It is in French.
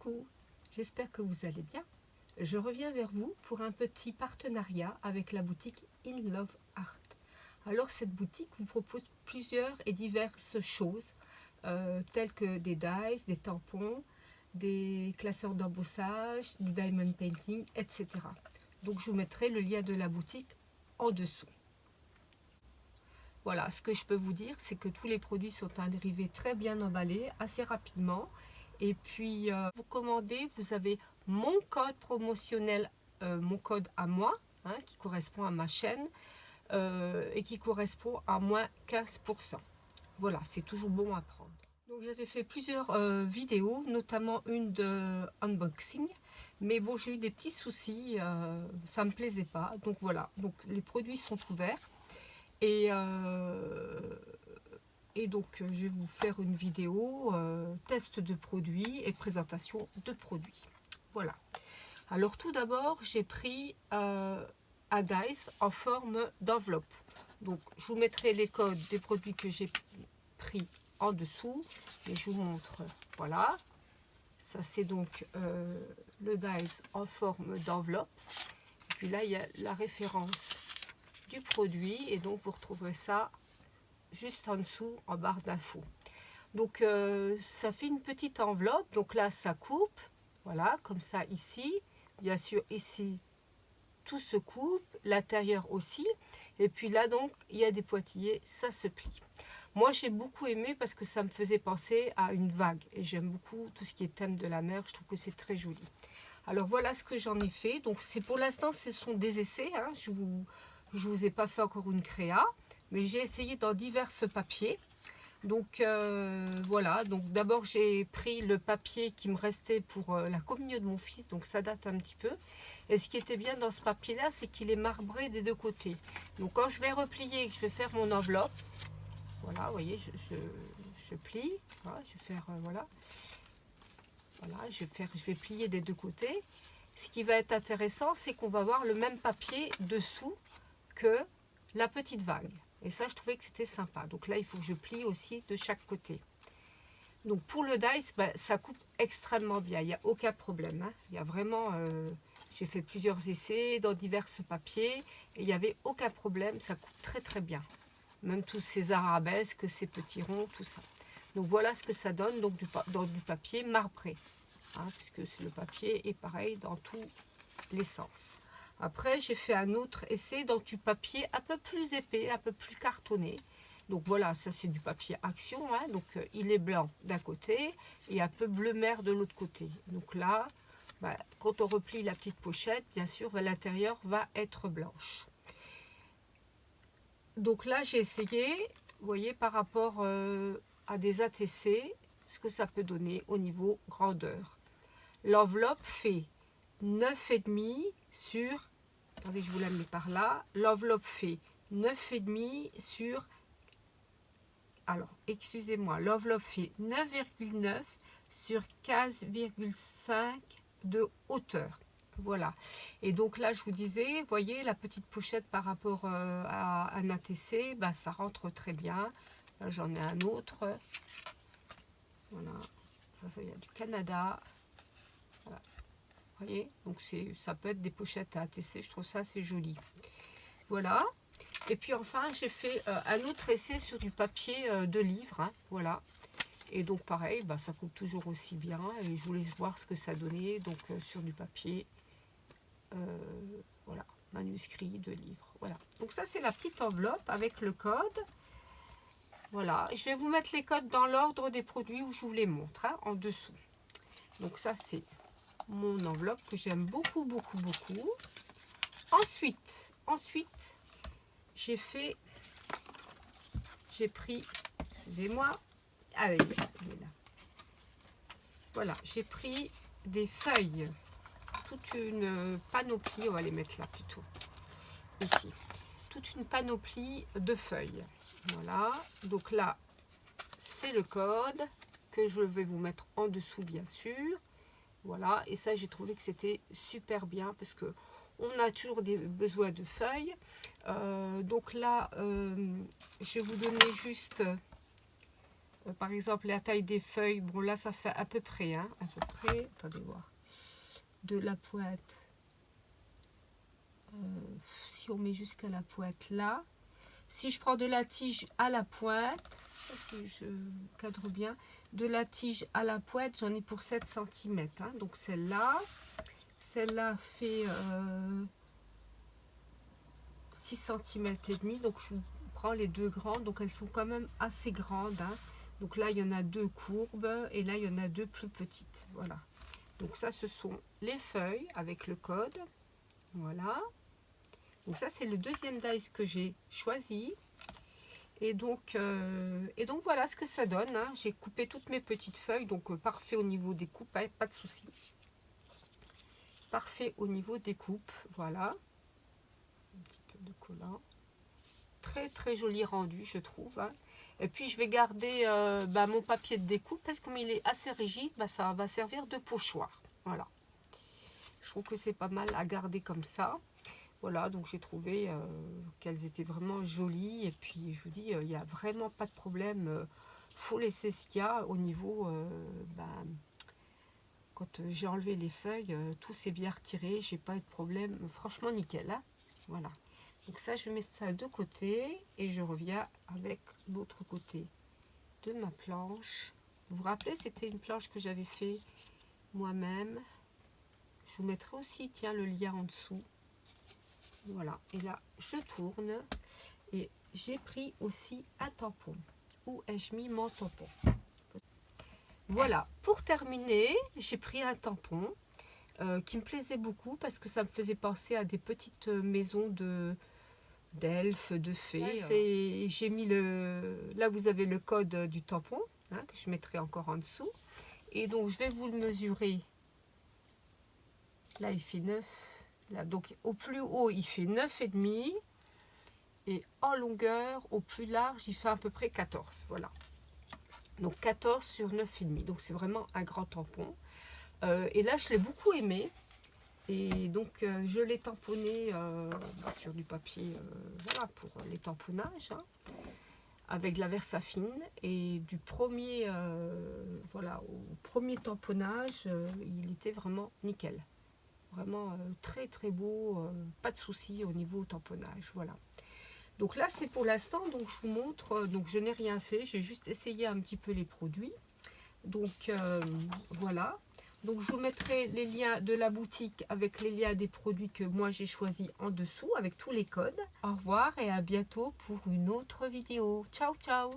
Coucou, j'espère que vous allez bien. Je reviens vers vous pour un petit partenariat avec la boutique In Love Art. Alors cette boutique vous propose plusieurs et diverses choses, telles que des dies, des tampons, des classeurs d'embossage, du diamond painting, etc. Donc je vous mettrai le lien de la boutique en dessous. Voilà, ce que je peux vous dire, c'est que tous les produits sont arrivés très bien emballés, assez rapidement. Et puis, vous commandez, vous avez mon code promotionnel, mon code à moi, hein, qui correspond à ma chaîne, et qui correspond à moins 15%. Voilà, c'est toujours bon à prendre. Donc, j'avais fait plusieurs vidéos, notamment une de unboxing. Mais bon, j'ai eu des petits soucis, ça ne me plaisait pas. Donc voilà, donc les produits sont ouverts. Et donc, je vais vous faire une vidéo test de produits et présentation de produits. Voilà. Alors, tout d'abord, j'ai pris un dice en forme d'enveloppe. Donc, je vous mettrai les codes des produits que j'ai pris en dessous. Et je vous montre. Voilà. Ça, c'est donc le dice en forme d'enveloppe. Et puis là, il y a la référence du produit. Et donc, vous retrouverez ça juste en dessous en barre d'infos. Donc ça fait une petite enveloppe, donc là ça coupe, voilà, comme ça ici, bien sûr ici tout se coupe, l'intérieur aussi, et puis là donc il y a des pointillés, ça se plie. Moi j'ai beaucoup aimé parce que ça me faisait penser à une vague, et j'aime beaucoup tout ce qui est thème de la mer, je trouve que c'est très joli. Alors voilà ce que j'en ai fait, donc c'est pour l'instant ce sont des essais, hein. Je vous ai pas fait encore une créa, mais j'ai essayé dans divers papiers. Donc voilà, donc d'abord j'ai pris le papier qui me restait pour la communion de mon fils, donc ça date un petit peu. Et ce qui était bien dans ce papier là, c'est qu'il est marbré des deux côtés. Donc quand je vais replier et que je vais faire mon enveloppe, voilà, vous voyez, je plie, voilà, je vais faire, voilà, je vais plier des deux côtés. Ce qui va être intéressant, c'est qu'on va voir le même papier dessous que la petite vague. Et ça, je trouvais que c'était sympa. Donc là, il faut que je plie aussi de chaque côté. Donc pour le dice, ben, ça coupe extrêmement bien. Il n'y a aucun problème, hein. Il y a vraiment... j'ai fait plusieurs essais dans divers papiers. Et il n'y avait aucun problème. Ça coupe très très bien. Même tous ces arabesques, ces petits ronds, tout ça. Donc voilà ce que ça donne donc dans du papier marbré. Hein, puisque le papier est pareil dans tous les sens. Après, j'ai fait un autre essai dans du papier un peu plus épais, un peu plus cartonné. Donc voilà, ça c'est du papier action. Hein, donc il est blanc d'un côté et un peu bleu mer de l'autre côté. Donc là, bah, quand on replie la petite pochette, bien sûr, bah, l'intérieur va être blanche. Donc là, j'ai essayé, vous voyez, par rapport à des ATC, ce que ça peut donner au niveau grandeur. L'enveloppe fait 9,5 sur, attendez, je vous la mets par là, l'enveloppe fait 9,5 sur, alors, excusez-moi, l'enveloppe fait 9,9 sur 15,5 de hauteur. Voilà. Et donc là, je vous disais, voyez, la petite pochette par rapport à un ATC, bah, ça rentre très bien. Là, j'en ai un autre. Voilà. Ça vient du Canada. Voilà. Vous voyez, donc ça peut être des pochettes à ATC, je trouve ça assez joli. Voilà. Et puis enfin, j'ai fait un autre essai sur du papier de livre. Hein, voilà. Et donc pareil, bah, ça coupe toujours aussi bien. Et je voulais voir ce que ça donnait. Donc sur du papier, voilà, manuscrit de livre. Voilà. Donc ça, c'est la petite enveloppe avec le code. Voilà. Je vais vous mettre les codes dans l'ordre des produits où je vous les montre, hein, en dessous. Donc ça, c'est mon enveloppe que j'aime beaucoup, beaucoup, beaucoup. Ensuite, j'ai pris, excusez-moi, allez, il est là. Voilà, j'ai pris des feuilles, toute une panoplie, on va les mettre là plutôt, ici, toute une panoplie de feuilles. Voilà, donc là, c'est le code que je vais vous mettre en dessous, bien sûr. Voilà, et ça, j'ai trouvé que c'était super bien parce que on a toujours besoin de feuilles. Donc là, je vais vous donner juste par exemple, la taille des feuilles, bon là ça fait à peu près, hein, à peu près, attendez voir, de la pointe, si on met jusqu'à la pointe là, si je prends de la tige à la pointe, si je cadre bien, de la tige à la pointe, j'en ai pour 7 cm, hein, donc celle-là fait 6 cm et demi, donc je prends les deux grandes, donc elles sont quand même assez grandes, hein. Donc là il y en a deux courbes et là il y en a deux plus petites, voilà. Donc ça ce sont les feuilles avec le code, voilà. Donc ça c'est le deuxième dice que j'ai choisi. Et donc voilà ce que ça donne, hein. J'ai coupé toutes mes petites feuilles, donc parfait au niveau des coupes, hein, pas de souci. Parfait au niveau des coupes, voilà. Un petit peu de collant. Très très joli rendu je trouve, hein. Et puis je vais garder mon papier de découpe parce que comme il est assez rigide, ça va servir de pochoir. Voilà. Je trouve que c'est pas mal à garder comme ça. Voilà, donc j'ai trouvé qu'elles étaient vraiment jolies. Et puis je vous dis, il n'y a vraiment pas de problème. Faut laisser ce qu'il y a au niveau... quand j'ai enlevé les feuilles, tout s'est bien retiré. J'ai pas eu de problème. Franchement, nickel, hein. Voilà. Donc ça, je mets ça de côté et je reviens avec l'autre côté de ma planche. Vous vous rappelez, c'était une planche que j'avais fait moi-même. Je vous mettrai aussi, tiens, le lien en dessous. Voilà. Et là, je tourne et j'ai pris aussi un tampon. Où ai-je mis mon tampon? Voilà. Pour terminer, j'ai pris un tampon qui me plaisait beaucoup parce que ça me faisait penser à des petites maisons d'elfes, de fées. J'ai mis là vous avez le code du tampon, hein, que je mettrai encore en dessous. Et donc je vais vous le mesurer. Là il fait 9. Là, donc au plus haut il fait 9,5. Et en longueur, au plus large, il fait à peu près 14. Voilà. Donc 14 sur 9,5. Donc c'est vraiment un grand tampon. Et là je l'ai beaucoup aimé. Et donc je l'ai tamponné sur du papier, voilà, pour les tamponnages, hein, avec de la Versafine. Et du premier, voilà, au premier tamponnage, il était vraiment nickel. Vraiment très très beau, pas de souci au niveau tamponnage, voilà. Donc là c'est pour l'instant, donc je vous montre, donc je n'ai rien fait, j'ai juste essayé un petit peu les produits. Donc voilà. Donc je vous mettrai les liens de la boutique avec les liens des produits que moi j'ai choisis en dessous avec tous les codes. Au revoir et à bientôt pour une autre vidéo. Ciao ciao.